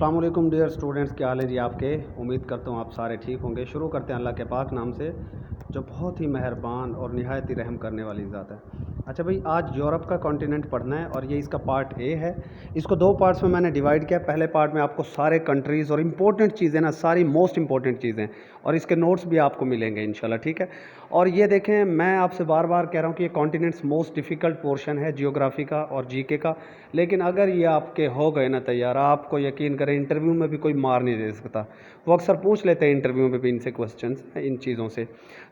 अस्सलाम वालेकुम dear students, क्या हाल है जी आपके। उम्मीद करता हूँ आप सारे ठीक होंगे। शुरू करते हैं अल्लाह के पाक नाम से जो बहुत ही मेहरबान और निहायत ही रहम करने वाली ज़ात है। अच्छा भाई, आज यूरोप का कॉन्टिनेंट पढ़ना है और ये इसका पार्ट ए है। इसको दो पार्ट्स में मैंने डिवाइड किया। पहले पार्ट में आपको सारे कंट्रीज़ और इम्पोर्टेंट चीज़ें ना, सारी मोस्ट इंपॉर्टेंट चीज़ें और इसके नोट्स भी आपको मिलेंगे इंशाल्लाह, ठीक है। और ये देखें, मैं आपसे बार बार कह रहा हूँ कि ये कॉन्टिनेंट्स मोस्ट डिफ़िकल्ट पोर्शन है जियोग्राफी का और जीके का। लेकिन अगर ये आपके हो गए ना तैयार, आपको यकीन करें इंटरव्यू में भी कोई मार नहीं दे सकता। वो अक्सर पूछ लेते हैं इंटरव्यू में भी इनसे क्वेश्चंस, इन चीज़ों से।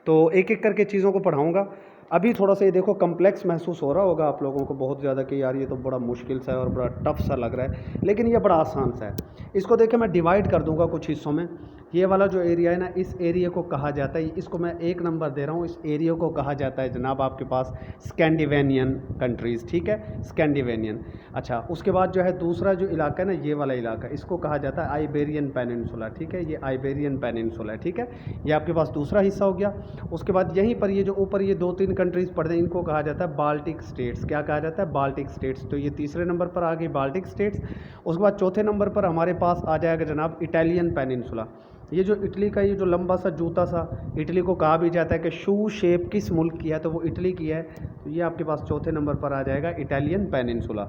तो एक एक करके चीज़ों को पढ़ाऊँगा। अभी थोड़ा सा ये देखो कम्प्लेक्स महसूस हो रहा होगा आप लोगों को बहुत ज़्यादा कि यार ये तो बड़ा मुश्किल सा है और बड़ा टफ सा लग रहा है, लेकिन ये बड़ा आसान सा है। इसको देखिए, मैं डिवाइड कर दूंगा कुछ हिस्सों में। ये वाला जो एरिया है ना, इस एरिया को कहा जाता है, इसको मैं 1 नंबर दे रहा हूँ, इस एरिया को कहा जाता है जनाब आपके पास स्कैंडिनेवियन कंट्रीज़, ठीक है, स्कैंडिनेवियन। अच्छा, उसके बाद जो है दूसरा जो इलाका है ना, ये वाला इलाका, इसको कहा जाता है आइबेरियन पेनिनसुला, ठीक है, ये आइबेरियन पेनिनसुला है, ठीक है। ये आपके पास दूसरा हिस्सा हो गया। उसके बाद यहीं पर ये जो ऊपर ये 2-3 कंट्रीज़ पढ़ते हैं, इनको कहा जाता है बाल्टिक स्टेट्स। क्या कहा जाता है? Baltic states. तो ये तीसरे नंबर पर आ गई बाल्टिक स्टेट्स। उसके बाद चौथे नंबर पर हमारे पास आ जाएगा जनाब इटालियन पेनिनसुला। ये जो इटली का ये जो लंबा सा जूता सा, इटली को कहा भी जाता है कि शू शेप किस मुल्क की है, तो वो इटली की है। तो ये आपके पास चौथे नंबर पर आ जाएगा इटालियन पेनिनसुला।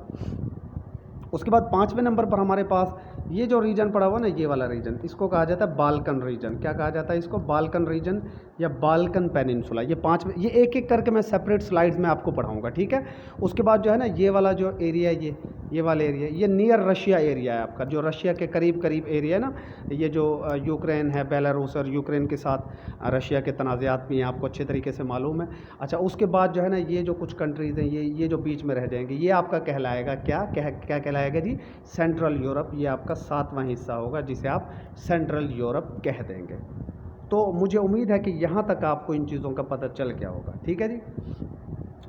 उसके बाद 5वें नंबर पर हमारे पास ये जो रीजन पड़ा हुआ ना, ये वाला रीजन, इसको कहा जाता है बाल्कन रीजन। क्या कहा जाता है इसको? बाल्कन रीजन या बाल्कन पेनिनसुला। ये 5, ये एक एक करके मैं सेपरेट स्लाइड्स में आपको पढ़ाऊंगा, ठीक है। उसके बाद जो है ना, ये वाला जो एरिया है, ये वाला एरिया, ये नियर रशिया एरिया है आपका, जो रशिया के करीब करीब एरिया है ना। ये जो यूक्रेन है, बेलारूस और यूक्रेन के साथ रशिया के तनाज़ात भी हैं, आपको अच्छे तरीके से मालूम है। अच्छा, उसके बाद जो है ना, ये जो कुछ कंट्रीज़ हैं, ये जो बीच में रह जाएंगे, ये आपका कहलाएगा क्या कहलाएगा जी? Central Europe. ये आपका 7वां हिस्सा होगा जिसे आप सेंट्रल यूरोप कह देंगे। तो मुझे उम्मीद है कि यहाँ तक आपको इन चीज़ों का पता चल गया होगा, ठीक है जी।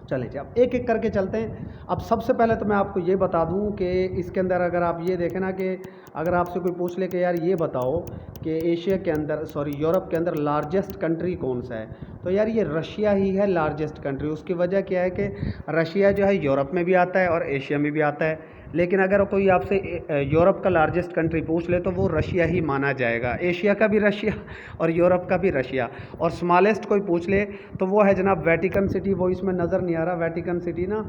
चले जी, अब एक एक करके चलते हैं। अब सबसे पहले तो मैं आपको ये बता दूं कि इसके अंदर अगर आप ये देखें ना, कि अगर आपसे कोई पूछ ले कि यार ये बताओ कि एशिया के अंदर, सॉरी यूरोप के अंदर लार्जेस्ट कंट्री कौन सा है, तो यार ये रशिया ही है लार्जेस्ट कंट्री। उसकी वजह क्या है कि रशिया जो है यूरोप में भी आता है और एशिया में भी आता है। लेकिन अगर कोई आपसे यूरोप का लार्जेस्ट कंट्री पूछ ले तो वो रशिया ही माना जाएगा। एशिया का भी रशिया और यूरोप का भी रशिया। और स्मॉलेस्ट कोई पूछ ले तो वो है जनाब वेटिकन सिटी। वो इसमें नज़र नहीं आ रहा, वेटिकन सिटी ना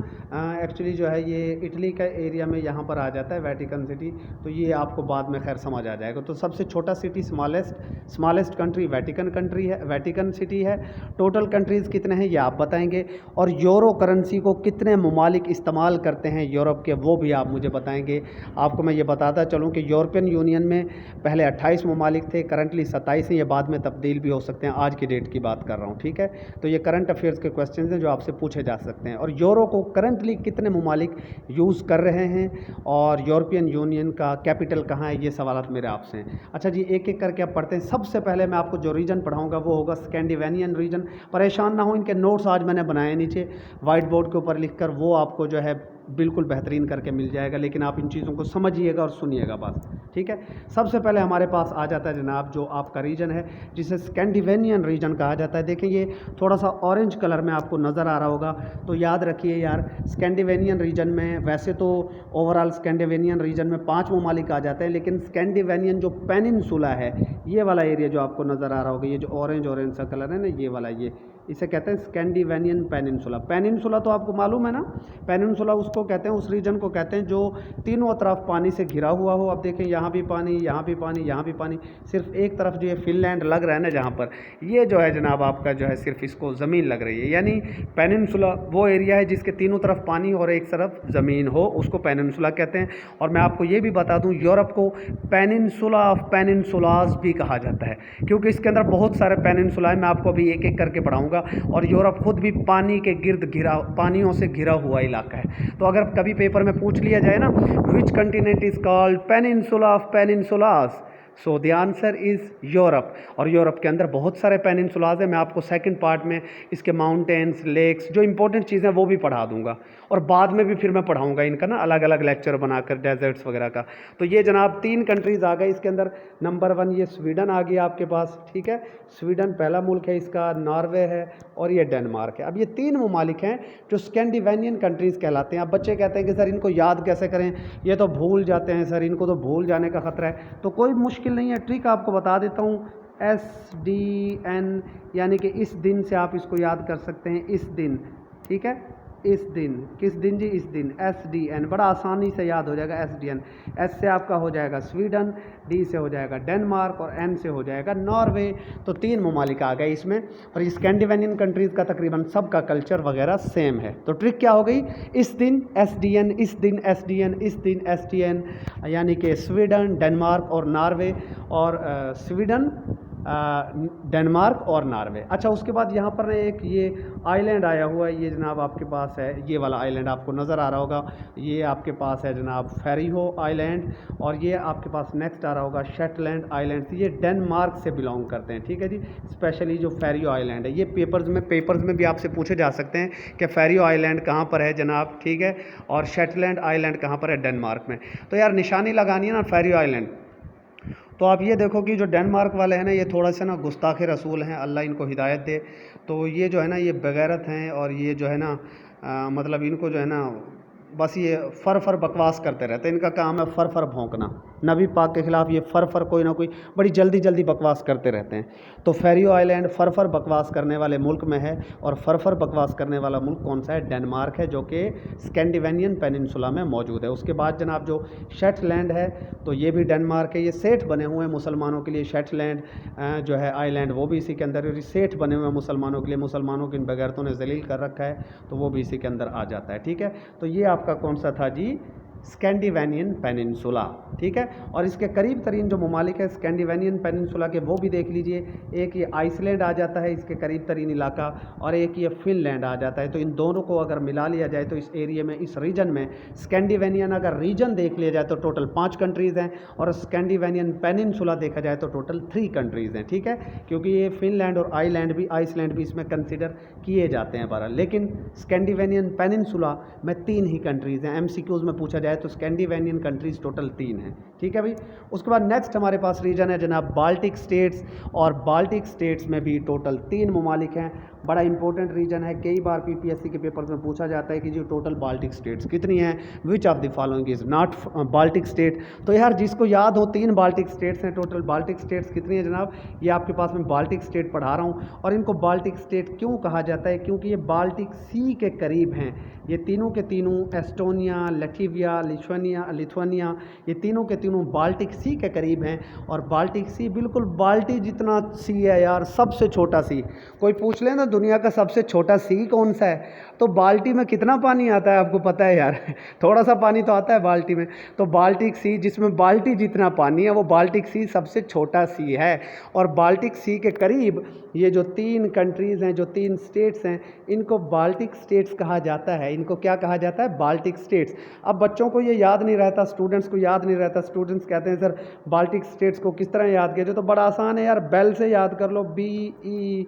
एक्चुअली जो है ये इटली का एरिया में यहाँ पर आ जाता है वेटिकन सिटी। तो ये आपको बाद में खैर समझ आ जाएगा। तो सबसे छोटा city smallest country Vatican country है, वेटिकन सिटी है। टोटल कंट्रीज़ कितने हैं ये आप बताएंगे। और यूरो करेंसी को कितने ममालिक इस्तेमाल करते हैं यूरोप के, वो भी आप मुझे बताएंगे। आपको मैं ये बताता चलूँ कि यूरोपियन यूनियन में पहले 28 ममालिक थे, करंटली 27 हैं। ये बाद में तब्दील भी हो सकते हैं, आज की डेट की बात कर रहा हूँ, ठीक है। तो ये करंट अफेयर्स के क्वेश्चन हैं जो आपसे पूछे जा सकते हैं। और यूरो को करंटली कितने ममालिक यूज़ कर रहे हैं और यूरोपियन यूनियन का कैपिटल कहाँ है, ये सवाल मेरे आपसे हैं। अच्छा जी, एक एक करके आप पढ़ते हैं। सबसे पहले मैं आपको जो रीजन पढ़ाऊँगा वो होगा स्कैंडिनेवियन रीजन। परेशान ना हो, इनके नोट्स आज मैंने बनाए नीचे वाइट बोर्ड के ऊपर लिखकर, वो आपको जो है बिल्कुल बेहतरीन करके मिल जाएगा। लेकिन आप इन चीज़ों को समझिएगा और सुनिएगा बस, ठीक है। सबसे पहले हमारे पास आ जाता है जनाब जो आपका रीजन है जिसे स्कैंडिनेवियन रीजन कहा जाता है। देखिए ये थोड़ा सा ऑरेंज कलर में आपको नज़र आ रहा होगा। तो याद रखिए यार, स्कैंडिनेवियन रीजन में वैसे तो ओवरऑल स्कैंडिनेवियन रीजन में 5 ममालिक आ जाते हैं, लेकिन स्कैंडिनेवियन जो पेनिनसुला है, ये वाला एरिया जो आपको नज़र आ रहा होगा, ये जो ऑरेंज सा कलर है ना, ये वाला, ये इसे कहते हैं स्कैंडिनेवियन पेनिनसुला। पेनिनसुला तो आपको मालूम है ना, पेनिनसुला उसको कहते हैं, उस रीजन को कहते हैं जो तीनों तरफ पानी से घिरा हुआ हो। अब देखें, यहाँ भी पानी, यहाँ भी पानी, यहाँ भी पानी, सिर्फ एक तरफ जो ये फिनलैंड लग रहा है ना जहाँ पर, ये जो है जनाब आपका जो है सिर्फ इसको ज़मीन लग रही है। यानी पेनिनसुला वो एरिया है जिसके तीनों तरफ पानी और एक तरफ ज़मीन हो, उसको पेनिनसुला कहते हैं। और मैं आपको ये भी बता दूँ, यूरोप को पेनिनसुला ऑफ पेनिनसुलाज भी कहा जाता है, क्योंकि इसके अंदर बहुत सारे पेनिनसुला है। मैं आपको अभी एक एक करके पढ़ाऊँगा। और यूरोप खुद भी पानी के गिर्द घिरा, पानियों से घिरा हुआ इलाका है। तो अगर कभी पेपर में पूछ लिया जाए ना, which continent is called peninsula of peninsulas, so the answer is Europe. और यूरोप के अंदर बहुत सारे पेनिनसुलाज हैं। मैं आपको सेकंड पार्ट में इसके माउंटेन्स, लेक्स, जो इंपॉर्टेंट चीज़ें वो भी पढ़ा दूंगा, और बाद में भी फिर मैं पढ़ाऊंगा इनका ना अलग अलग लेक्चर बनाकर डेजर्ट्स वगैरह का। तो ये जनाब 3 कंट्रीज़ आ गए इसके अंदर। नंबर 1 ये स्वीडन आ गया आपके पास, ठीक है, स्वीडन पहला मुल्क है इसका, नॉर्वे है और ये डेनमार्क है। अब ये 3 ममालिक हैं जो स्कैंडिनेवियन कंट्रीज़ कहलाते हैं। अब बच्चे कहते हैं कि सर इनको याद कैसे करें, ये तो भूल जाते हैं सर, इनको तो भूल जाने का ख़तरा है। तो कोई मुश्किल नहीं है, ट्रिक आपको बता देता हूँ। SDN यानी कि इस दिन से आप इसको याद कर सकते हैं, इस दिन, ठीक है, इस दिन, किस दिन जी, इस दिन, SDN, बड़ा आसानी से याद हो जाएगा। SDN, S से आपका हो जाएगा स्वीडन, D से हो जाएगा डेनमार्क और N से हो जाएगा नॉर्वे। तो 3 ममालिक आ गए इसमें, और स्कैंडिनेवियन कंट्रीज़ का तकरीबन सबका कल्चर वगैरह सेम है। तो ट्रिक क्या हो गई, इस दिन SDN, इस दिन SDN, इस दिन SDN, यानी कि स्वीडन, डेनमार्क और नॉर्वे, और स्वीडन, डेनमार्क और नॉर्वे। अच्छा, उसके बाद यहाँ पर एक ये आइलैंड आया हुआ है, ये जनाब आपके पास है, ये वाला आइलैंड आपको नज़र आ रहा होगा, ये आपके पास है जनाब फेरियो आइलैंड, और ये आपके पास नेक्स्ट आ रहा होगा शेटलैंड आइलैंड। ये डेनमार्क से बिलोंग करते हैं, ठीक है जी। स्पेशली जो फेरियो आइलैंड है, ये पेपर्स में भी आपसे पूछे जा सकते हैं कि फेरियो आइलैंड कहाँ पर है जनाब, ठीक है, और शेटलैंड आइलैंड कहाँ पर है, डेनमार्क में। तो यार निशानी लगानी है ना फेरियो आइलैंड। तो आप ये देखो कि जो डेनमार्क वाले हैं ना, ये थोड़ा सा ना गुस्ताखे रसूल हैं, अल्लाह इनको हिदायत दे। तो ये जो है ना, ये बेगैरत हैं, और ये जो है ना मतलब इनको जो है ना बस ये फर बकवास करते रहते हैं। इनका काम है फर भौंकना, नबी पाक के ख़िलाफ़ ये फर कोई ना कोई बड़ी जल्दी बकवास करते रहते हैं। तो फेरियो आइलैंड फर बकवास करने वाले मुल्क में है, और फर बकवास करने वाला मुल्क कौन सा है, डेनमार्क है, जो कि स्कैंडिनेवियन पेनिनसुला में मौजूद है। उसके बाद जनाब जो शेटलैंड है, तो ये भी डेनमार्क है। ये सेठ बने हुए हैं मुसलमानों के लिए, शेटलैंड जो है आइलैंड, वो भी इसी के अंदर, सेठ बने हुए हैं मुसलमानों के लिए, मुसलमानों को इन बगैरतों ने जलील कर रखा है, तो वो भी इसी के अंदर आ जाता है, ठीक है। तो ये आपका कौन सा था जी, स्कैंडिनेवियन पेनिनसुला, ठीक है। और इसके करीब तरीन जो ममालिक है स्कैंडिनेवियन पेनिनसुला के, वो भी देख लीजिए। एक ये आइसलैंड आ जाता है इसके करीब तरीन इलाका, और एक ये फिनलैंड आ जाता है। तो इन दोनों को अगर मिला लिया जाए तो इस एरिया में, इस रीजन में, स्कैंडिनेवियन अगर रीजन देख लिया जाए तो टोटल 5 कंट्रीज़ हैं, और स्कैंडिनेवियन पेनिनसुला देखा जाए तो टोटल 3 कंट्रीज़ हैं, ठीक है। क्योंकि ये फिनलैंड और आइसलैंड भी इसमें कंसिडर किए जाते हैं बहरहाल, लेकिन स्कैंडिनेवियन पेनिनसुला में 3 ही कंट्रीज़ हैं। MCQs में पूछा जाए तो स्कैंडिनेवियन कंट्रीज़ टोटल 3 हैं, ठीक है भाई। उसके बाद नेक्स्ट हमारे पास रीजन है जनाब बाल्टिक स्टेट्स, और बाल्टिक स्टेट्स में भी टोटल 3 ममालिक हैं। बड़ा इंपॉर्टेंट रीजन है, कई बार PPSC के पेपर्स में पूछा जाता है कि जो टोटल बाल्टिक स्टेट्स कितनी हैं, which of the following is not Baltic state. तो यार जिसको याद हो 3 बाल्टिक स्टेट्स हैं टोटल। बाल्टिक स्टेट्स कितनी है जनाब, ये आपके पास में बाल्टिक स्टेट पढ़ा रहा हूँ। और इनको बाल्टिक स्टेट क्यों कहा जाता है, क्योंकि ये बाल्टिक सी के करीब हैं। ये तीनों के तीनों, एस्टोनिया, लैटविया, लिथुआनिया, ये तीनों के तीनों बाल्टिक सी के करीब हैं। और बाल्टिक सी बिल्कुल बाल्टी जितना सी है यार, सबसे छोटा सी। कोई पूछ ले ना दुनिया का सबसे छोटा सी कौन सा है, तो बाल्टी में कितना पानी आता है आपको पता है यार थोड़ा सा पानी तो आता है बाल्टी में। तो बाल्टिक सी, जिसमें बाल्टी जितना पानी है, वो बाल्टिक सी सबसे छोटा सी है। और बाल्टिक सी के करीब ये जो 3 कंट्रीज़ हैं, जो 3 स्टेट्स हैं, इनको बाल्टिक स्टेट्स कहा जाता है। इनको क्या कहा जाता है, बाल्टिक स्टेट्स। अब बच्चों को ये याद नहीं रहता, स्टूडेंट्स को याद नहीं रहता। स्टूडेंट्स कहते हैं सर बाल्टिक स्टेट्स को किस तरह याद किया जाए, तो बड़ा आसान है यार, बेल से याद कर लो, BE,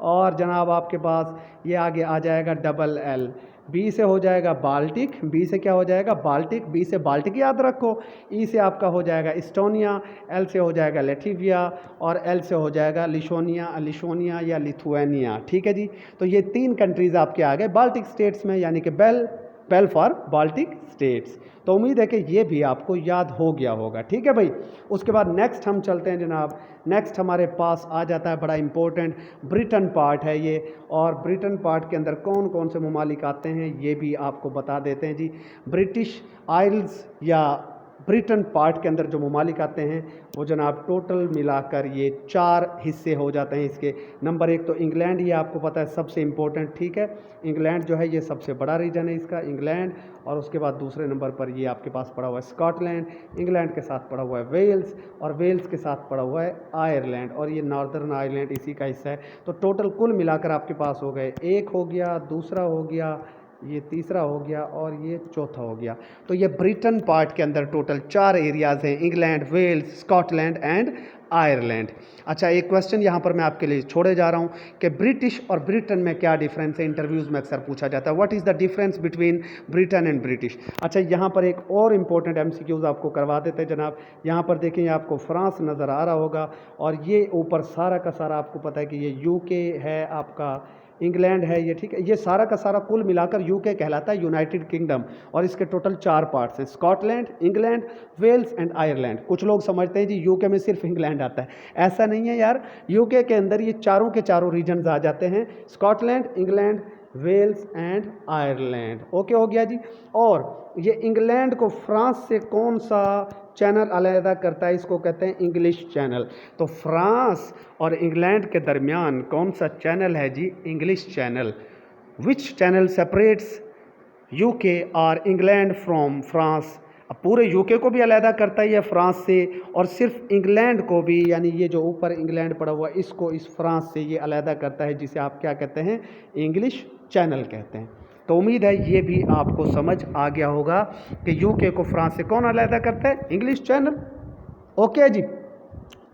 और जनाब आपके पास ये आगे आ जाएगा LL। बी से हो जाएगा बाल्टिक, बी से क्या हो जाएगा बाल्टिक, बी से बाल्टिक याद रखो। ई से आपका हो जाएगा इस्टोनिया, एल से हो जाएगा लैटविया, और एल से हो जाएगा लिशोनिया या लिथुआनिया, ठीक है जी। तो ये 3 कंट्रीज़ आपके आ गए बाल्टिक स्टेट्स में, यानी कि बेल फॉर बाल्टिक स्टेट्स। तो उम्मीद है कि ये भी आपको याद हो गया होगा, ठीक है भाई। उसके बाद नेक्स्ट हम चलते हैं जनाब। नेक्स्ट हमारे पास आ जाता है बड़ा इंपॉर्टेंट ब्रिटेन पार्ट है ये, और ब्रिटेन पार्ट के अंदर कौन कौन से ममालिक आते हैं ये भी आपको बता देते हैं जी। ब्रिटिश आइल्स या ब्रिटेन पार्ट के अंदर जो ममालिक आते हैं वो जनाब टोटल मिलाकर ये 4 हिस्से हो जाते हैं इसके। नंबर 1 तो इंग्लैंड, ये आपको पता है सबसे इम्पोर्टेंट, ठीक है। इंग्लैंड जो है ये सबसे बड़ा रीजन है इसका, इंग्लैंड। और उसके बाद दूसरे नंबर पर ये आपके पास पड़ा हुआ है स्कॉटलैंड, इंग्लैंड के साथ पड़ा हुआ है वेल्स, और वेल्स के साथ पड़ा हुआ है आयरलैंड, और ये नॉर्दर्न आयरलैंड इसी का हिस्सा है। तो टोटल कुल मिलाकर आपके पास हो गए, एक हो गया, दूसरा हो गया, ये तीसरा हो गया और ये चौथा हो गया। तो ये ब्रिटेन पार्ट के अंदर टोटल 4 एरियाज़ हैं, England, Wales, Scotland and Ireland. अच्छा, एक क्वेश्चन यहाँ पर मैं आपके लिए छोड़े जा रहा हूँ कि ब्रिटिश और ब्रिटेन में क्या डिफरेंस है, इंटरव्यूज़ में अक्सर पूछा जाता है, what is the difference between Britain and British. अच्छा, यहाँ पर एक और इंपॉर्टेंट MCQs आपको करवा देते हैं जनाब। यहाँ पर देखें, आपको फ्रांस नज़र आ रहा होगा और ये ऊपर सारा का सारा आपको पता है कि ये UK है, आपका इंग्लैंड है ये, ठीक है। ये सारा का सारा कुल मिलाकर UK कहलाता है, यूनाइटेड किंगडम, और इसके टोटल 4 पार्ट्स हैं, Scotland, England, Wales and Ireland. कुछ लोग समझते हैं जी UK में सिर्फ इंग्लैंड आता है, ऐसा नहीं है यार। UK के अंदर ये चारों के चारों रीजन्स आ जाते हैं, Scotland, England, Wales and Ireland. Okay हो गया जी। और ये इंग्लैंड को फ्रांस से कौन सा चैनल अलहदा करता है, इसको कहते हैं इंग्लिश चैनल। तो फ्रांस और इंग्लैंड के दरमियान कौन सा चैनल है जी, इंग्लिश चैनल। विच चैनल सेपरेट्स UK और इंग्लैंड फ्रॉम फ्रांस। अब पूरे UK को भी अलहदा करता है ये फ्रांस से, और सिर्फ इंग्लैंड को भी, यानी ये जो ऊपर इंग्लैंड पड़ा हुआ इसको इस फ्रांस से ये अलहदा करता है, जिसे आप क्या कहते हैं, इंग्लिश चैनल कहते हैं। तो उम्मीद है ये भी आपको समझ आ गया होगा कि UK को फ्रांस से कौन अलहदा करता है, इंग्लिश चैनल। ओके जी,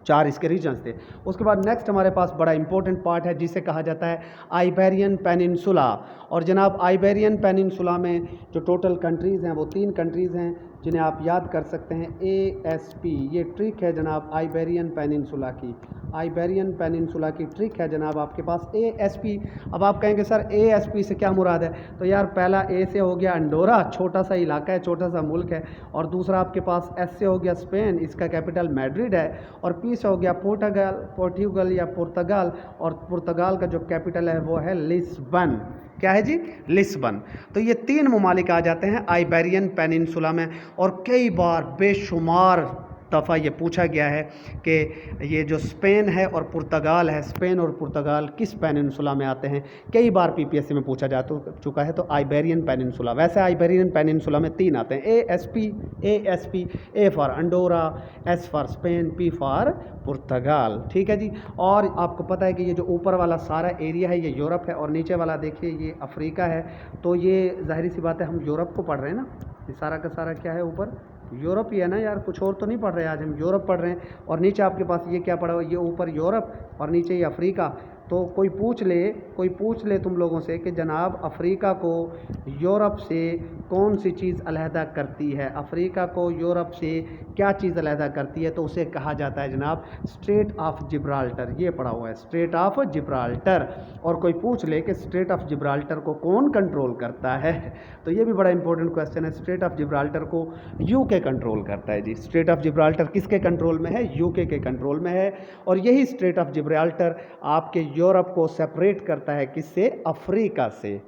4 इसके रीजन्स थे। उसके बाद नेक्स्ट हमारे पास बड़ा इंपॉर्टेंट पार्ट है जिसे कहा जाता है आइबेरियन पेनिनसुला। और जनाब आइबेरियन पेनिनसुला में जो टोटल कंट्रीज़ हैं वो 3 कंट्रीज़ हैं जिन्हें आप याद कर सकते हैं, ASP। ये ट्रिक है जनाब आइबेरियन पेनिनसुला की, आइबेरियन पेनिनसुला की ट्रिक है जनाब आपके पास ASP। अब आप कहेंगे सर ASP से क्या मुराद है, तो यार पहला A से हो गया अंडोरा, छोटा सा इलाका है, छोटा सा मुल्क है, और दूसरा आपके पास S से हो गया स्पेन, इसका कैपिटल मैड्रिड है, और P से हो गया पोर्टुगल या पुर्तगाल, और पुर्तगाल का जो कैपिटल है वो है लिस्बन। क्या है जी, लिस्बन। तो ये 3 ममालिक आ जाते हैं आइबेरियन पेनिनसुला में, और कई बार बेशुमार दफ़ा ये पूछा गया है कि ये जो स्पेन है और पुर्तगाल है, स्पेन और पुर्तगाल किस पेनिनसुला में आते हैं। कई बार PPSC में पूछा जा चुका है। तो आइबेरियन पेनिनसुला, वैसे आइबेरियन पेनिनसुला में 3 आते हैं, ASP, A for Andorra, S for Spain, P for पुर्तगाल। ठीक है जी। और आपको पता है कि ये जो ऊपर वाला सारा एरिया है ये यूरोप है, और नीचे वाला देखिए ये अफ्रीका है। तो ये जाहिर सी बात है हम यूरोप को पढ़ रहे हैं ना, ये सारा का सारा क्या है, ऊपर यूरोप ही है ना यार, कुछ और तो नहीं पढ़ रहे आज हम, यूरोप पढ़ रहे हैं। और नीचे आपके पास ये क्या पड़ा हुआ, ये ऊपर यूरोप और नीचे ये अफ्रीका। तो कोई पूछ ले तुम लोगों से कि जनाब अफ्रीका को यूरोप से कौन सी चीज़ अलहदा करती है, अफ्रीका को यूरोप से क्या चीज़ अलहदा करती है, तो उसे कहा जाता है जनाब स्ट्रेट ऑफ जिब्राल्टर। ये पड़ा हुआ है स्ट्रेट ऑफ जिब्राल्टर। और कोई पूछ ले कि स्ट्रेट ऑफ जिब्राल्टर को कौन कंट्रोल करता है, तो ये भी बड़ा इंपॉर्टेंट क्वेश्चन है। स्ट्रेट ऑफ जिब्राल्टर को UK कंट्रोल करता है जी। स्ट्रेट ऑफ जिब्राल्टर किसके कंट्रोल में है, UK के कंट्रोल में है। और यही स्ट्रेट ऑफ जिब्राल्टर आपके यूरोप को सेपरेट करता है किससे, अफ्रीका से।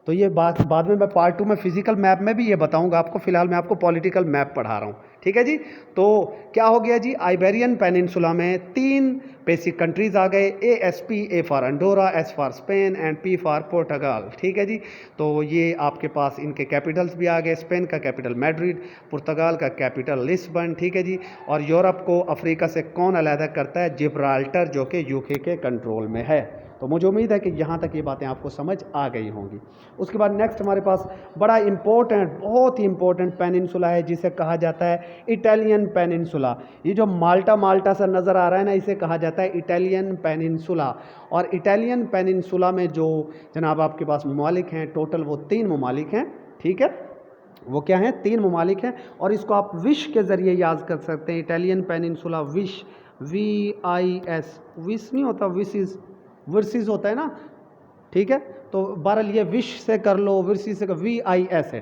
तो ये बात बाद में मैं पार्ट 2 में फिजिकल मैप में भी ये बताऊंगा आपको, फिलहाल मैं आपको पॉलिटिकल मैप पढ़ा रहा हूँ। ठीक है जी। तो क्या हो गया जी, आइबेरियन पेनिनसुला में 3 बेसिक कंट्रीज आ गए, ASP, A for Andorra, S for Spain and P for Portugal. ठीक है जी। तो ये आपके पास इनके कैपिटल्स भी आ गए, स्पेन का कैपिटल मैड्रिड, पुर्तगाल का कैपिटल लिस्बन। ठीक है जी। और यूरोप को अफ्रीका से कौन अलहदा करता है, जिब्राल्टर, जो कि UK के कंट्रोल में है। तो मुझे उम्मीद है कि यहाँ तक ये बातें आपको समझ आ गई होंगी। उसके बाद नेक्स्ट हमारे पास बड़ा इंपॉर्टेंट, बहुत ही इंपॉर्टेंट पेनिनसुला है जिसे कहा जाता है इटालियन पेनिनसुला। ये जो माल्टा सा नज़र आ रहा है ना, इसे कहा जाता है इटालियन पेनिनसुला। और इटालियन पेनिनसुला में जो जनाब आपके पास ममालिक हैं, टोटल वो 3 ममालिक हैं। ठीक है, वो क्या हैं, 3 ममालिक हैं। और इसको आप विश के ज़रिए याद कर सकते हैं, Italian peninsula, wish, VIS, wish नहीं होता, वर्सिस होता है ना। ठीक है, तो बहरहाल ये विश से कर लो, वर्सिस से कर, VIS है।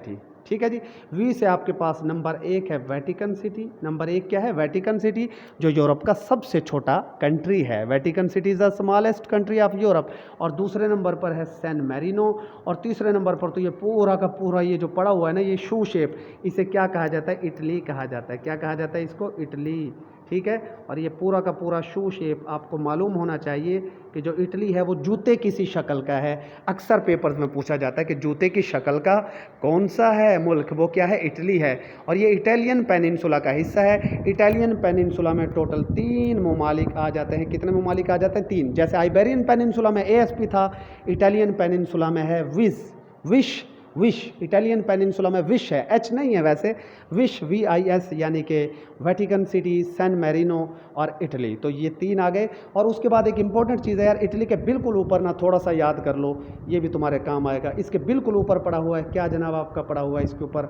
ठीक है जी। V से आपके पास नंबर 1 है वेटिकन सिटी। नंबर 1 क्या है, वेटिकन सिटी, जो यूरोप का सबसे छोटा कंट्री है। Vatican city is the smallest country of Europe. और दूसरे नंबर पर है सैन मैरिनो। और तीसरे नंबर पर तो ये पूरा का पूरा ये जो पड़ा हुआ है ना, ये शू शेप, इसे क्या कहा जाता है, इटली कहा जाता है। क्या कहा जाता है इसको, इटली। ठीक है। और ये पूरा का पूरा शू शेप आपको मालूम होना चाहिए कि जो इटली है वो जूते किसी शक्ल का है। अक्सर पेपर्स में पूछा जाता है कि जूते की शक्ल का कौन सा है मुल्क, वो क्या है, इटली है। और ये इटालियन पेनिनसुला का हिस्सा है। इटालियन पेनिनसुला में टोटल 3 ममालिक आ जाते हैं। कितने ममालिक आ जाते हैं, 3। जैसे आइबेरियन पेनिनसुला में ASP था, इटालियन पेनिनसुला में है विश, विश, इटालियन पेनिनसुला में विश है, एच नहीं है वैसे, विश VIS, यानी कि वेटिकन सिटी, सैन मैरिनो और इटली। तो ये 3 आ गए। और उसके बाद एक इंपॉर्टेंट चीज़ है यार, इटली के बिल्कुल ऊपर ना, थोड़ा सा याद कर लो, ये भी तुम्हारे काम आएगा। इसके बिल्कुल ऊपर पड़ा हुआ है क्या जनाब आपका, पड़ा हुआ है इसके ऊपर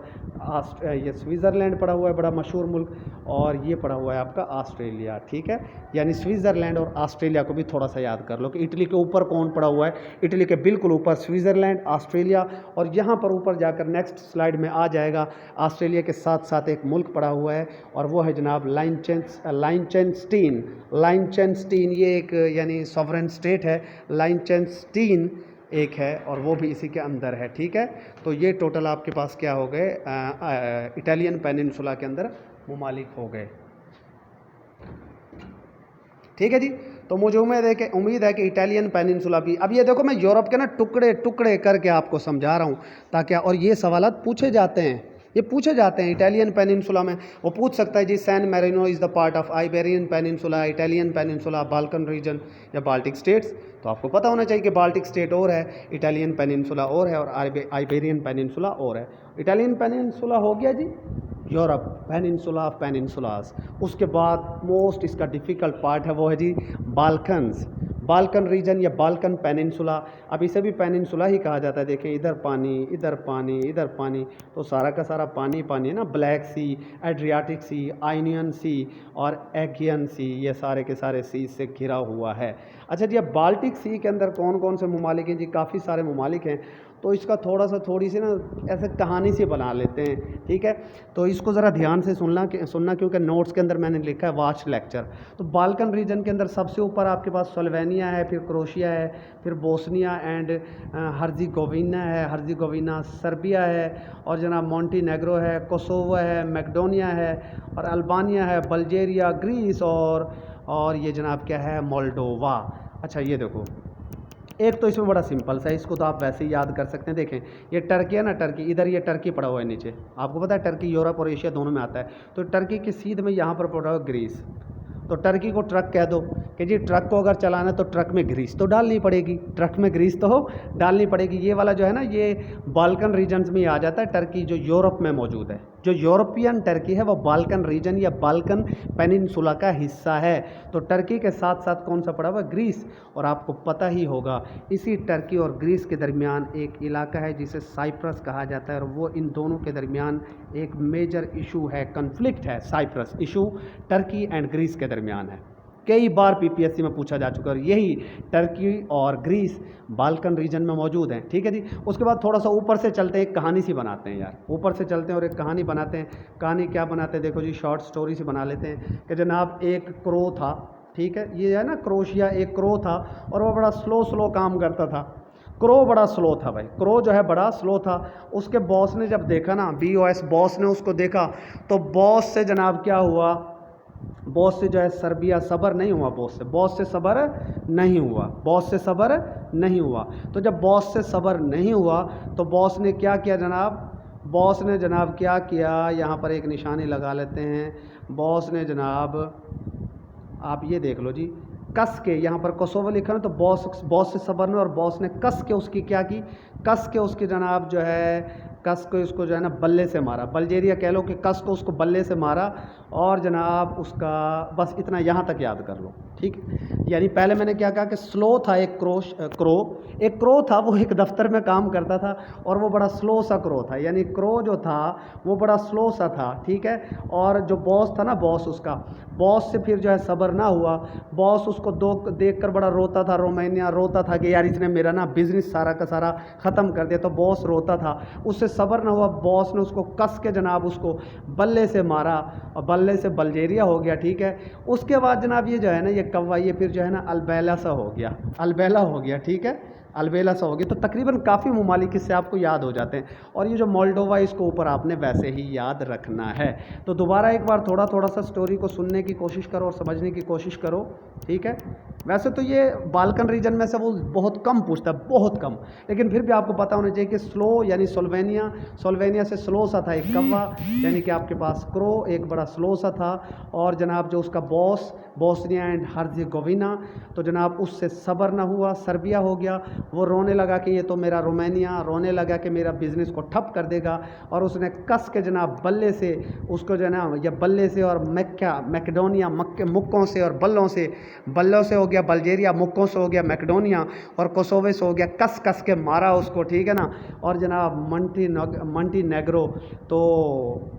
ये स्विट्ज़रलैंड पड़ा हुआ है, बड़ा मशहूर मुल्क, और ये पड़ा हुआ है आपका ऑस्ट्रेलिया। ठीक है, यानी स्विट्ज़रलैंड और ऑस्ट्रेलिया को भी थोड़ा सा याद कर लो कि इटली के ऊपर कौन पड़ा हुआ है। इटली के बिल्कुल ऊपर स्विट्ज़रलैंड, ऑस्ट्रेलिया, और यहाँ पर ऊपर जाकर नेक्स्ट स्लाइड में आ जाएगा ऑस्ट्रेलिया के साथ साथ एक मुल्क पड़ा हुआ है, और वो है जनाब लाइनचेनस्टीन। ये एक यानी सॉवरेन स्टेट है, लाइनचेनस्टीन एक है, और वो भी इसी के अंदर है। ठीक है, तो ये टोटल आपके पास क्या हो गए, इटालियन पेनिनसुला के अंदर ममालिक हो गए। ठीक है जी, तो मुझे उम्मीद है कि इटालियन पेनिनसुला भी, अब ये देखो मैं यूरोप के ना टुकड़े टुकड़े करके आपको समझा रहा हूँ ताकि, और ये सवालात पूछे जाते हैं, ये पूछे जाते हैं इटालियन पेनिनसुला में। वो पूछ सकता है जी San Marino is the part of Iberian peninsula, Italian peninsula, Balkan region या बाल्टिक स्टेट्स। तो आपको पता होना चाहिए कि बाल्टिक स्टेट और है, इटालियन पेनिनसुला और है, और आइबेरियन पेनिनसुला और है। इटालियन पेनिनसुला हो गया जी यूरोप, पेनिनसुला ऑफ पेनिनसुलास। उसके बाद मोस्ट इसका डिफ़िकल्ट पार्ट है वो है जी बाल्कन्स, बाल्कन रीजन या बाल्कन पेनिनसुला। अब इसे भी पेनिनसुला ही कहा जाता है। देखें इधर पानी, इधर पानी, इधर पानी, तो सारा का सारा पानी पानी है ना। ब्लैक सी, एड्रियाटिक सी, आइनियन सी और एगियन सी, ये सारे के सारे सी से घिरा हुआ है। अच्छा जी, अब बाल्टिक सी के अंदर कौन कौन से ममालिक हैं जी, काफ़ी सारे ममालिक हैं। तो इसका थोड़ी सी ना ऐसे कहानी से बना लेते हैं। ठीक है, तो इसको ज़रा ध्यान से सुनना क्योंकि नोट्स के अंदर मैंने लिखा है वॉच लेक्चर। तो बाल्कन रीजन के अंदर सबसे ऊपर आपके पास स्लोवेनिया है, फिर क्रोशिया है, फिर बोस्निया एंड हर्ज़ेगोविना है, हर्ज़ेगोविना, सर्बिया है, और जनाब मोंटीनेग्रो है, कोसोवो है, मैकेडोनिया है, और अल्बानिया है, बल्गेरिया, ग्रीस, और ये जनाब क्या है, मोल्डोवा। अच्छा ये देखो, एक तो इसमें बड़ा सिंपल सा है, इसको तो आप वैसे ही याद कर सकते हैं। देखें ये टर्की है ना, टर्की, इधर ये टर्की पड़ा हुआ है नीचे, आपको पता है टर्की यूरोप और एशिया दोनों में आता है। तो टर्की की सीध में यहाँ पर पड़ा हुआ ग्रीस। तो टर्की को ट्रक कह दो कि जी ट्रक को अगर चलाना है तो ट्रक में ग्रीस तो डालनी पड़ेगी, ट्रक में ग्रीस तो डालनी पड़ेगी। ये वाला जो है ना, ये बाल्कन रीजन्स में आ जाता है टर्की, जो यूरोप में मौजूद है। जो यूरोपियन टर्की है वो बाल्कन रीजन या बाल्कन पेनिनसुला का हिस्सा है। तो टर्की के साथ साथ कौन सा पड़ा हुआ, ग्रीस। और आपको पता ही होगा इसी टर्की और ग्रीस के दरमियान एक इलाका है जिसे साइप्रस कहा जाता है, और वो इन दोनों के दरमियान एक मेजर इशू है, कन्फ्लिक्ट है। Cyprus issue Turkey and Greece के दरमियान है, कई बार PPSC में पूछा जा चुका है। यही टर्की और ग्रीस बाल्कन रीजन में मौजूद हैं। ठीक है जी, उसके बाद थोड़ा सा ऊपर से चलते हैं, एक कहानी सी बनाते हैं यार, ऊपर से चलते हैं और एक कहानी बनाते हैं। कहानी क्या बनाते हैं, देखो जी, शॉर्ट स्टोरी से बना लेते हैं कि जनाब एक क्रो था। ठीक है, ये है ना क्रोशिया, एक क्रो था और वो बड़ा स्लो काम करता था। क्रो बड़ा स्लो था भाई, क्रो जो है बड़ा स्लो था। उसके बॉस ने जब देखा ना, BOS बॉस ने उसको देखा, तो बॉस से जनाब क्या हुआ, बॉस से जो है सर्बिया सब्र नहीं हुआ, बॉस से सब्र नहीं हुआ, बॉस से सब्र नहीं हुआ। तो जब बॉस से सब्र नहीं हुआ तो बॉस ने क्या किया जनाब, बॉस ने जनाब क्या किया, यहाँ पर एक निशानी लगा लेते हैं। बॉस ने जनाब, आप ये देख लो जी, कस के, यहाँ पर कोसोवो लिखा है तो बॉस से सब्र ने, और बॉस ने कस के उसकी क्या की, कस के उसकी जनाब जो है, कस को इसको जो है ना बल्ले से मारा। बल्गेरिया कह लो कि कस को उसको बल्ले से मारा, और जनाब उसका बस इतना यहाँ तक याद कर लो। ठीक, यानी पहले मैंने क्या कहा कि स्लो था एक क्रो था, वो एक दफ्तर में काम करता था और वो बड़ा स्लो सा क्रो था, यानी क्रो जो था वो बड़ा स्लो सा था। ठीक है, और जो बॉस था ना, बॉस से फिर जो है सब्र ना हुआ। बॉस उसको देख कर बड़ा रोता था, रोता था कि यार इसने मेरा ना बिजनेस सारा का सारा ख़त्म कर दिया। तो बॉस रोता था, उससे सब्र ना हुआ, बॉस ने उसको कस के जनाब उसको बल्ले से मारा, और बल्ले से बल्गेरिया हो गया। ठीक है, उसके बाद जनाब ये जो है ना, ये कौवा, ये फिर जो है ना अलबेला सा हो गया, अलबेला हो गया। ठीक है, अलबेला सा हो गया। तो तकरीबन काफ़ी ममालिक इससे आपको याद हो जाते हैं, और ये जो मोल्डोवा, इसको ऊपर आपने वैसे ही याद रखना है। तो दोबारा एक बार थोड़ा सा स्टोरी को सुनने की कोशिश करो और समझने की कोशिश करो। ठीक है, वैसे तो ये बाल्कन रीजन में से वो बहुत कम पूछता है, बहुत कम, लेकिन फिर भी आपको पता होना चाहिए कि स्लो यानी स्लोवेनिया, स्लोवेनिया से स्लो सा था एक कौवा, यानी कि आपके पास क्रो एक बड़ा स्लो सा था। और जनाब जो उसका बॉस बोस्निया एंड हर्जेगोविना, तो जनाब उससे सब्र ना हुआ, सर्बिया हो गया। वो रोने लगा कि ये तो मेरा रोमानिया, रोने लगा कि मेरा बिज़नेस को ठप कर देगा, और उसने कस के जनाब बल्ले से उसको जो है ना, या बल्ले से और मैकेडोनिया मक्के मुक्कों से और बल्लों से हो गया बल्गेरिया, मुक्कों से हो गया मैकेडोनिया, और कोसोवे से हो गया, कस कस के मारा उसको, ठीक है ना। और जनाब मंटीनेग्रो, तो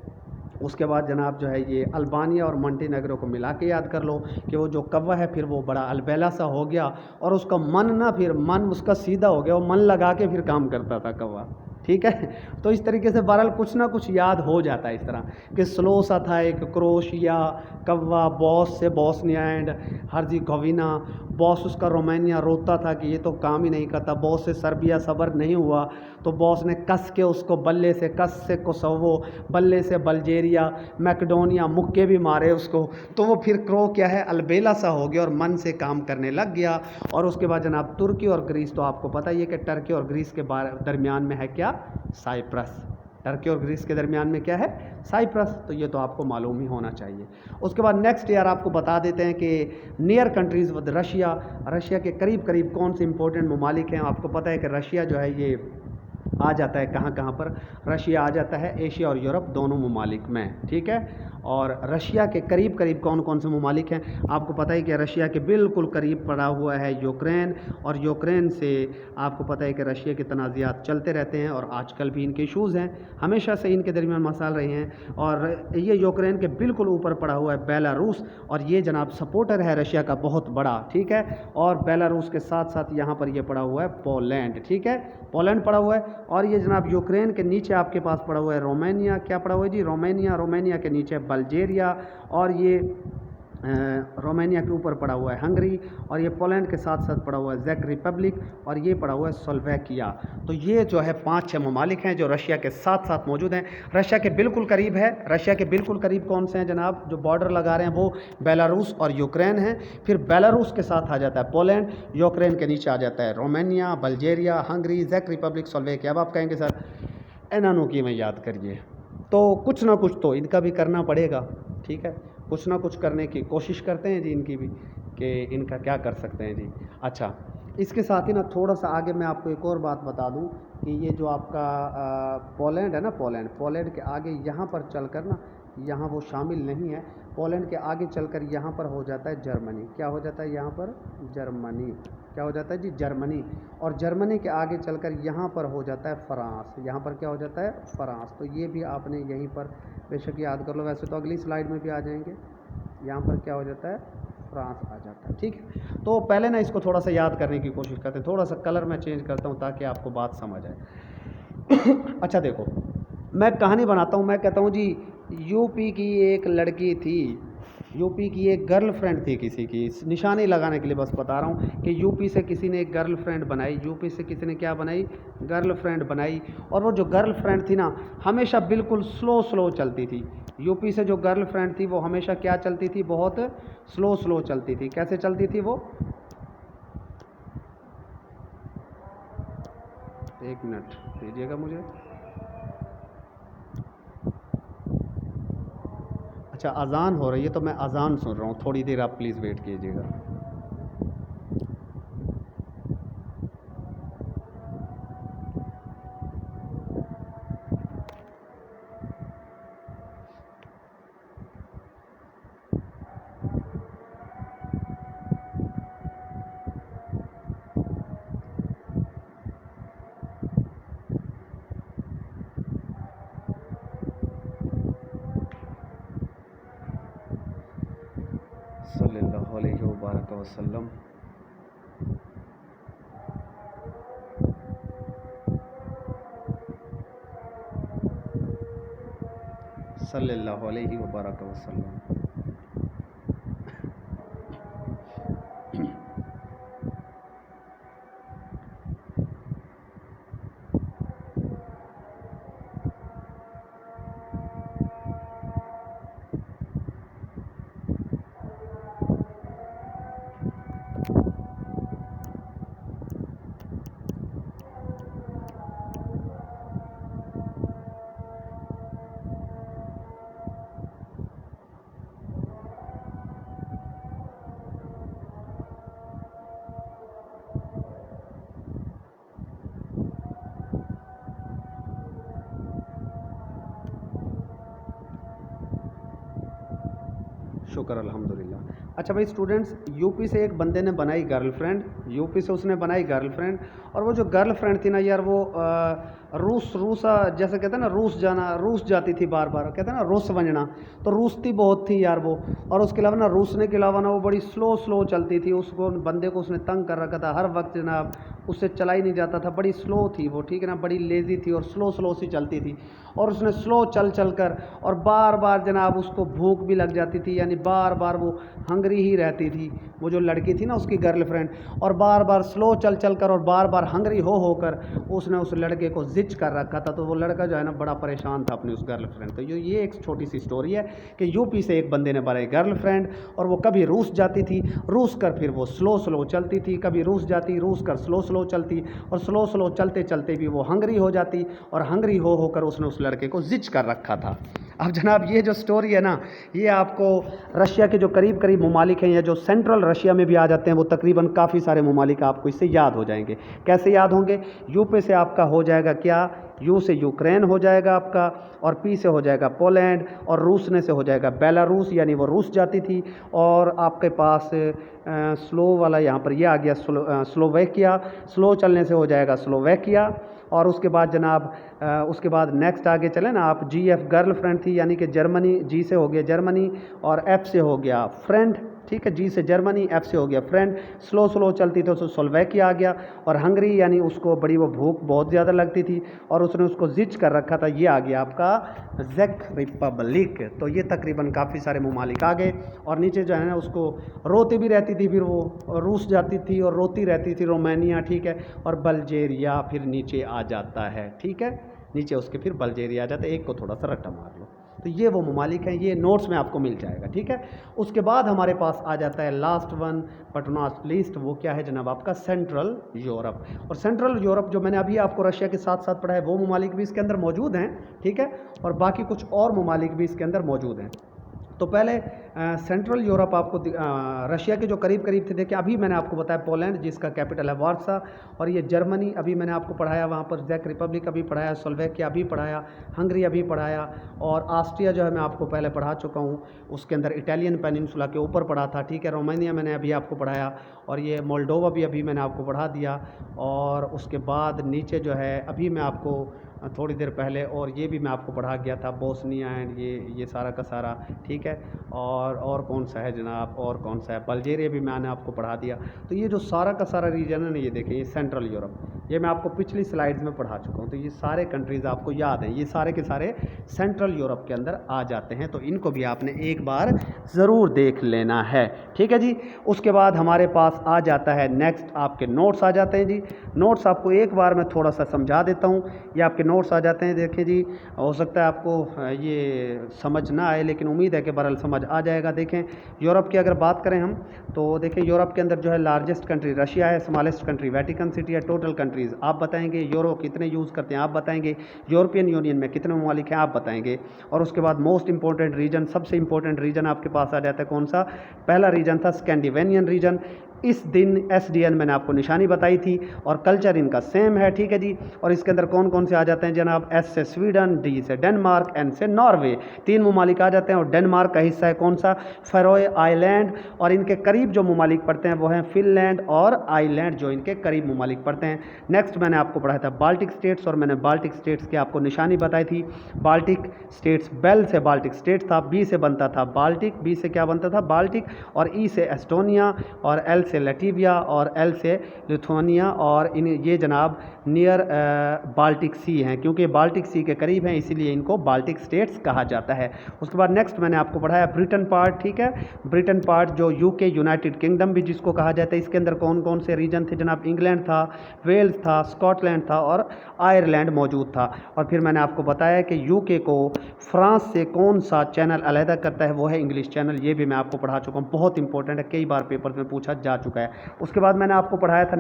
उसके बाद जनाब जो है ये अल्बानिया और मंटीनेग्रो को मिला के याद कर लो कि वो जो कौवा है फिर वो बड़ा अलबेला सा हो गया, और उसका मन ना, फिर मन उसका सीधा हो गया, वो मन लगा के फिर काम करता था कौवा, ठीक है। तो इस तरीके से बहरहाल कुछ ना कुछ याद हो जाता है इस तरह कि स्लो सा था एक क्रोशिया, कौवा, बॉस से बोस्निया एंड हर्जेगोविना, बॉस उसका रोमानिया रोता था कि ये तो काम ही नहीं करता, बॉस से सर्बिया सबर नहीं हुआ, तो बॉस ने कस के उसको बल्ले से, कस से कोसोवो, बल्ले से बल्गेरिया, मैकेडोनिया, मुक्के भी मारे उसको, तो वो फिर क्रो क्या है अलबेला सा हो गया और मन से काम करने लग गया। और उसके बाद जनाब तुर्की और ग्रीस, तो आपको पता ही है कि टर्की और ग्रीस के दरमियान में है क्या, साइप्रस। टर्की और ग्रीस के दरमियान में क्या है, साइप्रस, तो ये तो आपको मालूम ही होना चाहिए। उसके बाद नेक्स्ट यार आपको बता देते हैं कि near countries with Russia, Russia के करीब करीब कौन से इंपॉर्टेंट ममालिक हैं। आपको पता है कि रशिया जो है ये आ जाता है कहाँ कहाँ पर, रशिया आ जाता है एशिया और यूरोप दोनों ममालिक में, ठीक है। और रशिया के करीब करीब कौन कौन से ममालिक हैं, आपको पता है कि रशिया के बिल्कुल करीब पड़ा हुआ है यूक्रेन, और यूक्रेन से आपको पता है कि रशिया के तनाज़ात चलते रहते हैं, और आजकल भी इनके इशूज़ हैं, हमेशा से इनके दरमियान मसाल रहे हैं। और ये यूक्रेन के बिल्कुल ऊपर पड़ा हुआ है बेलारूस, और ये जनाब सपोर्टर है रशिया का बहुत बड़ा, ठीक है। और बेलारूस के साथ साथ यहाँ पर ये पड़ा हुआ है पोलैंड, ठीक है, पोलैंड पड़ा हुआ है। और ये जनाब यूक्रेन के नीचे आपके पास पड़ा हुआ है रोमानिया, क्या पड़ा हुआ है जी, रोमानिया, रोमानिया के नीचे बल्गेरिया, और ये रोमानिया के ऊपर पड़ा हुआ है हंगरी, और ये पोलैंड के साथ साथ पड़ा हुआ है चेक रिपब्लिक, और ये पड़ा हुआ है स्लोवाकिया। तो ये जो है 5-6 ममालिक हैं जो रशिया के साथ साथ मौजूद हैं। रशिया के बिल्कुल करीब है, रशिया के बिल्कुल करीब कौन से हैं जनाब, जो बॉर्डर लगा रहे हैं वो बेलारूस और यूक्रेन हैं। फिर बेलारूस के साथ आ जाता है पोलैंड, यूक्रेन के नीचे आ जाता है रोमानिया, बल्गेरिया, हंगरी, चेक रिपब्लिक, स्लोवाकिया। अब आप कहेंगे सर इन्हों की में याद करिए, तो कुछ ना कुछ तो इनका भी करना पड़ेगा, ठीक है, कुछ ना कुछ करने की कोशिश करते हैं जी इनकी भी, कि इनका क्या कर सकते हैं जी। अच्छा, इसके साथ ही ना थोड़ा सा आगे मैं आपको एक और बात बता दूं कि ये जो आपका पोलैंड है ना, पोलैंड के आगे यहाँ पर चलकर ना, यहाँ वो शामिल नहीं है, पोलैंड के आगे चलकर यहाँ पर हो जाता है जर्मनी, क्या हो जाता है यहाँ पर, जर्मनी, क्या हो जाता है जी, जर्मनी। और जर्मनी के आगे चलकर यहाँ पर हो जाता है फ्रांस, यहाँ पर क्या हो जाता है, फ्रांस। तो ये भी आपने यहीं पर बेशक याद कर लो, वैसे तो अगली स्लाइड में भी आ जाएंगे। यहाँ पर क्या हो जाता है, फ्रांस आ जाता है, ठीक है। तो पहले ना इसको थोड़ा सा याद करने की कोशिश करते हैं, थोड़ा सा कलर मैं चेंज करता हूँ ताकि आपको बात समझ आए। अच्छा देखो, मैं कहानी बनाता हूँ, मैं कहता हूँ जी यूपी की एक लड़की थी, यूपी की एक गर्लफ्रेंड थी किसी की, निशानी लगाने के लिए बस बता रहा हूँ कि यूपी से किसी ने एक गर्लफ्रेंड बनाई, यूपी से किसी ने क्या बनाई, गर्लफ्रेंड बनाई। और वो जो गर्लफ्रेंड थी ना हमेशा बिल्कुल स्लो स्लो चलती थी, यूपी से जो गर्लफ्रेंड थी वो हमेशा क्या चलती थी, बहुत स्लो स्लो चलती थी। कैसे चलती थी वो, एक मिनट दीजिएगा मुझे। अच्छा अजान हो रही है तो मैं अजान सुन रहा हूँ, थोड़ी देर आप प्लीज़ वेट कीजिएगा। सल्लल्लाहु अलैहि वसल्लम। सल्लल्लाहु अलैहि वसल्लम। शुक्र अल्हम्दुलिल्लाह। अच्छा भाई स्टूडेंट्स, यूपी से एक बंदे ने बनाई गर्लफ्रेंड, यूपी से उसने बनाई गर्लफ्रेंड, और वो जो गर्लफ्रेंड थी ना यार वो रूसा जैसे कहते हैं ना, रूस जाती थी बार बार, कहते हैं ना रूस वंजना, तो रूसती बहुत थी यार वो। और उसके अलावा ना रूसने के अलावा ना वो बड़ी स्लो चलती थी, उसको बंदे को उसने तंग कर रखा था हर वक्त जनाब, उससे चला ही नहीं जाता था, बड़ी स्लो थी वो, ठीक है ना, बड़ी लेज़ी थी और स्लो सी चलती थी। और उसने स्लो चल कर और बार बार जनाब उसको भूख भी लग जाती थी, यानी बार बार वो हंगरी ही रहती थी, वो जो लड़की थी ना उसकी गर्लफ्रेंड, और बार बार स्लो चल कर और बार बार हंगरी होकर उसने उस लड़के को जिच कर रखा था। तो वो लड़का जो है ना बड़ा परेशान था अपनी उस गर्लफ्रेंड। तो ये एक छोटी सी स्टोरी है कि यूपी से एक बंदे ने बनाई गर्लफ्रेंड, और वो कभी रूस जाती थी, रूस कर फिर वो स्लो चलती थी, कभी रूस जाती, रूस कर स्लो चलती, और स्लो चलते भी वो हंगरी हो जाती, और हंगरी होकर उसने उस लड़के को जिच कर रखा था। अब जनाब ये जो स्टोरी है ना, ये आपको रशिया के जो करीब ममालिक हैं या जो सेंट्रल रशिया में भी आ जाते हैं, वो तकरीबन काफ़ी सारे ममालिक आपको इससे याद हो जाएंगे। कैसे याद होंगे? यू पे से आपका हो जाएगा क्या, यू से यूक्रेन हो जाएगा आपका, और पी से हो जाएगा पोलैंड, और रूसने से हो जाएगा बेलारूस, यानी वो रूस जाती थी। और आपके पास स्लो वाला यहाँ पर ये आ गया स्लोवेकिया, स्लो चलने से हो जाएगा स्लोवेकिया। और उसके बाद जनाब उसके बाद नेक्स्ट आगे चले ना आप, जी एफ गर्लफ्रेंड थी, यानी कि जर्मनी, जी से हो गया जर्मनी, और एफ से हो गया फ्रेंड, ठीक है, जी से जर्मनी, एफ से हो गया फ्रेंड, स्लो चलती थी, उसको स्लोवेकिया आ गया। और हंगरी यानी उसको बड़ी वो भूख बहुत ज़्यादा लगती थी और उसने उसको जिच कर रखा था, ये आ गया आपका जेक रिपब्लिक। तो ये तकरीबन काफ़ी सारे ममालिक आ गए। और नीचे जो है ना उसको रोती भी रहती थी, फिर वो रूस जाती थी और रोती रहती थी, रोमानिया, ठीक है, और बल्गेरिया फिर नीचे आ जाता है, ठीक है, नीचे उसके फिर बल्गेरिया आ जाता है। एक को थोड़ा सा रट्टा मार लो। तो ये वो ममालिक हैं, ये नोट्स में आपको मिल जाएगा, ठीक है। उसके बाद हमारे पास आ जाता है last one but not least, वो क्या है जनाब आपका सेंट्रल यूरोप। और सेंट्रल यूरोप जो मैंने अभी आपको रशिया के साथ साथ पढ़ा है, वो ममालिक भी इसके अंदर मौजूद हैं, ठीक है, और बाकी कुछ और ममालिक भी इसके अंदर मौजूद हैं। तो पहले सेंट्रल यूरोप आपको रशिया के जो करीब थे, देखिए अभी मैंने आपको बताया पोलैंड जिसका कैपिटल है वार्सा, और ये जर्मनी अभी मैंने आपको पढ़ाया, वहाँ पर चेक रिपब्लिक अभी पढ़ाया, स्लोवेकिया अभी पढ़ाया, हंगरी अभी पढ़ाया, और ऑस्ट्रिया जो है मैं आपको पहले पढ़ा चुका हूँ, उसके अंदर इटालियन पेनिनसुला के ऊपर पढ़ा था, ठीक है, रोमानिया मैंने अभी आपको पढ़ाया, और ये मोल्डोवा भी अभी मैंने आपको पढ़ा दिया। और उसके बाद नीचे जो है अभी मैं आपको थोड़ी देर पहले, और ये भी मैं आपको पढ़ा गया था, बोस्निया एंड ये सारा का सारा, ठीक है। और कौन सा है जनाब, और कौन सा है, बल्गेरिया भी मैंने आपको पढ़ा दिया। तो ये जो सारा का सारा रीजन है ना, ये देखें, ये सेंट्रल यूरोप, ये मैं आपको पिछली स्लाइड्स में पढ़ा चुका हूँ। तो ये सारे कंट्रीज़ आपको याद हैं, ये सारे के सारे सेंट्रल यूरोप के अंदर आ जाते हैं। तो इनको भी आपने एक बार ज़रूर देख लेना है, ठीक है जी। उसके बाद हमारे पास आ जाता है नेक्स्ट आपके नोट्स आ जाते हैं जी। नोट्स आपको एक बार मैं थोड़ा सा समझा देता हूँ, ये आपके नोट्स आ जाते हैं। देखिए जी, हो सकता है आपको ये समझ ना आए, लेकिन उम्मीद है कि बहरहाल समझ आ जाएगा। देखें यूरोप की अगर बात करें हम, तो देखें यूरोप के अंदर जो है लार्जेस्ट कंट्री रशिया है, स्मॉलेस्ट कंट्री वेटिकन सिटी है। टोटल कंट्रीज़ आप बताएंगे, यूरो कितने यूज़ करते हैं आप बताएंगे, यूरोपियन यूनियन में कितने ममालिक हैं आप बताएंगे। और उसके बाद मोस्ट इंपॉर्टेंट रीजन, सबसे इंपॉर्टेंट रीजन आपके पास आ जाता है कौन सा, पहला रीजन था स्कैंडिनेवियन रीजन। इस दिन SDN मैंने आपको निशानी बताई थी, और कल्चर इनका सेम है, ठीक है जी। और इसके अंदर कौन कौन से आ जाते हैं जनाब, S से स्वीडन, D से डेनमार्क, N से नॉर्वे, 3 ममालिक आ जाते हैं। और डेनमार्क का हिस्सा है कौन सा, फरोए आइलैंड, और इनके करीब जो ममालिक पड़ते हैं वो हैं फिनलैंड और आइलैंड, जो इनके करीब ममालिक पड़ते हैं। नेक्स्ट मैंने आपको पढ़ाया था बाल्टिक स्टेट्स, और मैंने बाल्टिक स्टेट्स की आपको निशानी बताई थी। बाल्टिक स्टेट्स, बेल से बाल्टिक स्टेट्स था, B से बनता था बाल्टिक, B से क्या बनता था बाल्टिक, और E से एस्टोनिया, और L से लैटविया, और L से लिथुआनिया। और इन ये जनाब नियर बाल्टिक सी हैं, क्योंकि बाल्टिक सी के करीब हैं, इसीलिए इनको बाल्टिक स्टेट्स कहा जाता है। उसके बाद नेक्स्ट मैंने आपको पढ़ाया ब्रिटेन पार्ट, ठीक है, ब्रिटेन पार्ट जो UK यूनाइटेड किंगडम भी जिसको कहा जाता है। इसके अंदर कौन कौन से रीजन थे जनाब, इंग्लैंड था, वेल्स था, स्कॉटलैंड था, और आयरलैंड मौजूद था। और फिर मैंने आपको बताया कि UK को फ्रांस से कौन सा चैनल अलहदा करता है, वो है इंग्लिश चैनल। ये भी मैं आपको पढ़ा चुका हूँ, बहुत इंपॉर्टेंट है, कई बार पेपर में पूछा जा चुका है। उसके बाद मैंने आपको पढ़ाया था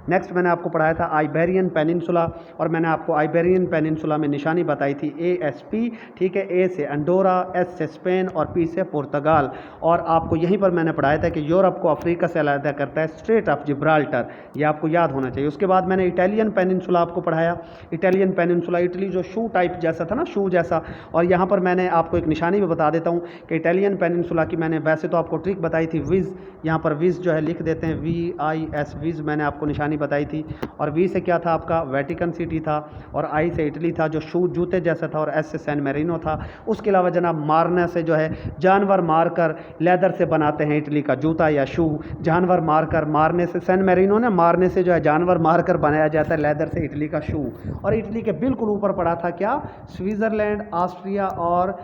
नेक्स्ट मैंने आपको पढ़ाया था आइबेरियन पेनिनसुला, और मैंने आपको आइबेरियन पेनिनसुला में निशानी बताई थी ASP, ठीक है, A से अंडोरा, S से स्पेन और P से पुर्तगाल। और आपको यहीं पर मैंने पढ़ाया था कि यूरोप को अफ्रीका से अलग करता है स्ट्रेट ऑफ जिब्राल्टर, ये आपको याद होना चाहिए। उसके बाद मैंने इटालियन पेनिनसुला आपको पढ़ाया, इटालियन पेनिनसुला, इटली जो शू टाइप जैसा था ना, शू जैसा। और यहाँ पर मैंने आपको एक निशानी भी बता देता हूँ कि इटालियन पेनिनसुला की मैंने वैसे तो आपको ट्रिक बताई थी, विज, यहाँ पर विज जो है लिख देते हैं VIS, विज मैंने आपको निशानी बताई थी। और V से क्या था आपका वेटिकन सिटी था, और I से इटली था जो शू जूते जैसा था, और S से सैन मेरिनो था। उसके अलावा जनाब मारने से जो है जानवर मारकर लेदर से बनाते हैं इटली का जूता या शू, जानवर मारकर, मारने से सैन मेरिनो ने मारने से जो है जानवर मारकर बनाया जाता है लेदर से इटली का शू। और इटली के बिल्कुल ऊपर पड़ा था क्या, स्विट्ज़रलैंड, ऑस्ट्रिया और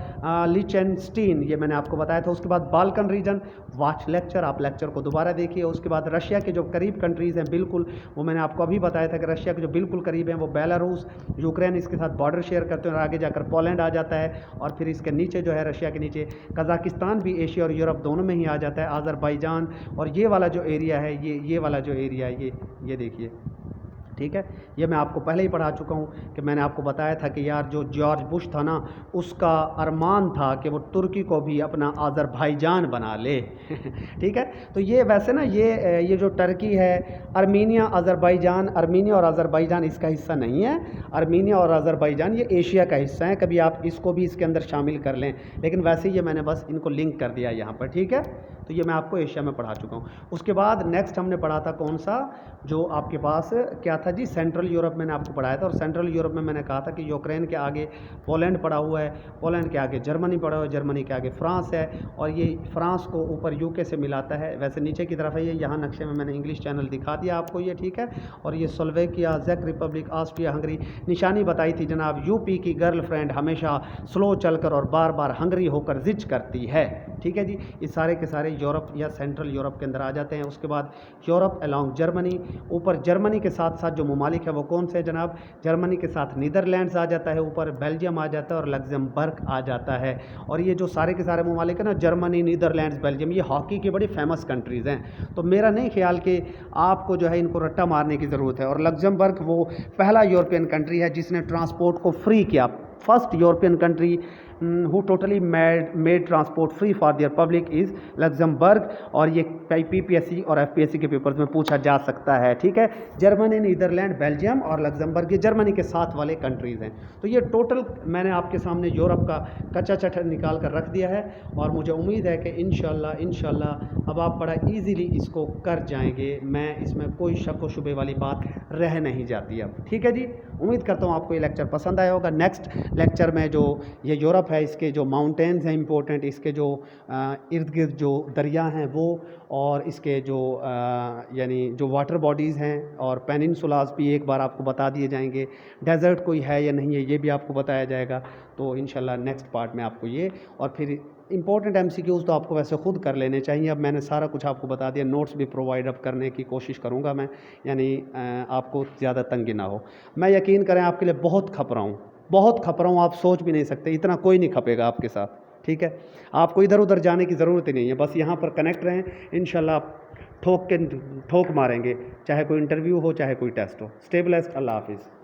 लिचेनस्टीन, ये मैंने आपको बताया था। उसके बाद बाल्कन रीजन, वॉच लेक्चर, आप लेक्चर को दोबारा देखिए। उसके बाद रशिया के जो करीब कंट्रीज़ हैं बिल्कुल, वो मैंने आपको अभी बताया था कि रशिया के जो बिल्कुल करीब हैं वो बेलारूस, यूक्रेन इसके साथ बॉर्डर शेयर करते हैं, और आगे जाकर पोलैंड आ जाता है, और फिर इसके नीचे जो है रशिया के नीचे कज़ाकिस्तान भी एशिया और यूरोप दोनों में ही आ जाता है, अज़रबैजान। और ये वाला जो एरिया है, ये वाला जो एरिया है, ये देखिए, ठीक है, ये मैं आपको पहले ही पढ़ा चुका हूँ कि मैंने आपको बताया था कि यार जो जॉर्ज बुश था ना, उसका अरमान था कि वो तुर्की को भी अपना अज़रबैजान बना ले ठीक है। तो ये वैसे ना ये जो टर्की है, अर्मीनिया, अज़रबैजान, अर्मीनिया और अज़रबैजान इसका हिस्सा नहीं है। अर्मीनिया और अज़रबैजान ये एशिया का हिस्सा है, कभी आप इसको भी इसके अंदर शामिल कर लें, लेकिन वैसे ये मैंने बस इनको लिंक कर दिया यहाँ पर, ठीक है। तो ये मैं आपको एशिया में पढ़ा चुका हूँ। उसके बाद नेक्स्ट हमने पढ़ा था कौन सा, जो आपके पास क्या था जी, सेंट्रल यूरोप मैंने आपको पढ़ाया था। और सेंट्रल यूरोप में मैंने कहा था कि यूक्रेन के आगे पोलैंड पड़ा हुआ है, पोलैंड के आगे जर्मनी पड़ा हुआ है, जर्मनी के आगे फ्रांस है, और ये फ्रांस को ऊपर यूके से मिलाता है, वैसे नीचे की तरफ है ये, यहाँ नक्शे में मैंने इंग्लिश चैनल दिखा दिया आपको ये, ठीक है। और ये स्लोवेकिया, चेक रिपब्लिक, ऑस्ट्रिया, हंगरी, निशानी बताई थी जनाब, यूपी की गर्लफ्रेंड हमेशा स्लो चलकर और बार बार हंगरी होकर जिच करती है, ठीक है जी। ये सारे के सारे यूरोप या सेंट्रल यूरोप के अंदर आ जाते हैं। उसके बाद यूरोप अलॉन्ग जर्मनी, ऊपर जर्मनी के साथ साथ जो ममालिक है वो कौन से जनाब, जर्मनी के साथ नीदरलैंड्स आ जाता है, ऊपर बेल्जियम आ जाता है और लग्जमबर्ग आ जाता है। और ये जो सारे के सारे ममालिक है ना, जर्मनी, नीदरलैंड्स, बेल्जियम, ये हॉकी की बड़ी फेमस कंट्रीज़ हैं। तो मेरा नहीं ख्याल कि आपको जो है इनको रट्टा मारने की ज़रूरत है। और लग्जमबर्ग वो पहला यूरोपियन कंट्री है जिसने ट्रांसपोर्ट को फ्री किया, first European country who totally made transport free for their public is Luxembourg. और ये PPSC और FPSC के पेपर्स में पूछा जा सकता है, ठीक है। जर्मनी, नीदरलैंड, बेल्जियम और लग्जमबर्ग ये जर्मनी के साथ वाले कंट्रीज़ हैं। तो ये टोटल मैंने आपके सामने यूरोप का कच्चा चटर निकाल कर रख दिया है, और मुझे उम्मीद है कि इंशाल्लाह अब आप बड़ा इजीली इसको कर जाएंगे। मैं इसमें कोई शक व शुबे वाली बात रह नहीं जाती अब, ठीक है जी। उम्मीद करता हूँ आपको ये लेक्चर पसंद आया होगा। नेक्स्ट लेक्चर में जो ये यूरोप है, इसके जो माउंटेन्स हैं इंपॉर्टेंट, इसके जो इर्द गिर्द जो दरिया हैं वो, और इसके जो यानी जो वाटर बॉडीज़ हैं, और पेनिनसुलास भी एक बार आपको बता दिए जाएंगे, डेजर्ट कोई है या नहीं है ये भी आपको बताया जाएगा। तो इंशाल्लाह नेक्स्ट पार्ट में आपको ये, और फिर इंपॉर्टेंट MCQs तो आपको वैसे खुद कर लेने चाहिए। अब मैंने सारा कुछ आपको बता दिया, नोट्स भी प्रोवाइड अप करने की कोशिश करूँगा मैं, यानी आपको ज़्यादा तंगी ना हो। मैं यकीन करें आपके लिए बहुत खप रहा हूँ, आप सोच भी नहीं सकते, इतना कोई नहीं खपेगा आपके साथ, ठीक है। आपको इधर उधर जाने की ज़रूरत ही नहीं है, बस यहाँ पर कनेक्ट रहें, इंशाल्लाह आप ठोक मारेंगे, चाहे कोई इंटरव्यू हो चाहे कोई टेस्ट हो। स्टे ब्लेस्ड, अल्लाह हाफिज़।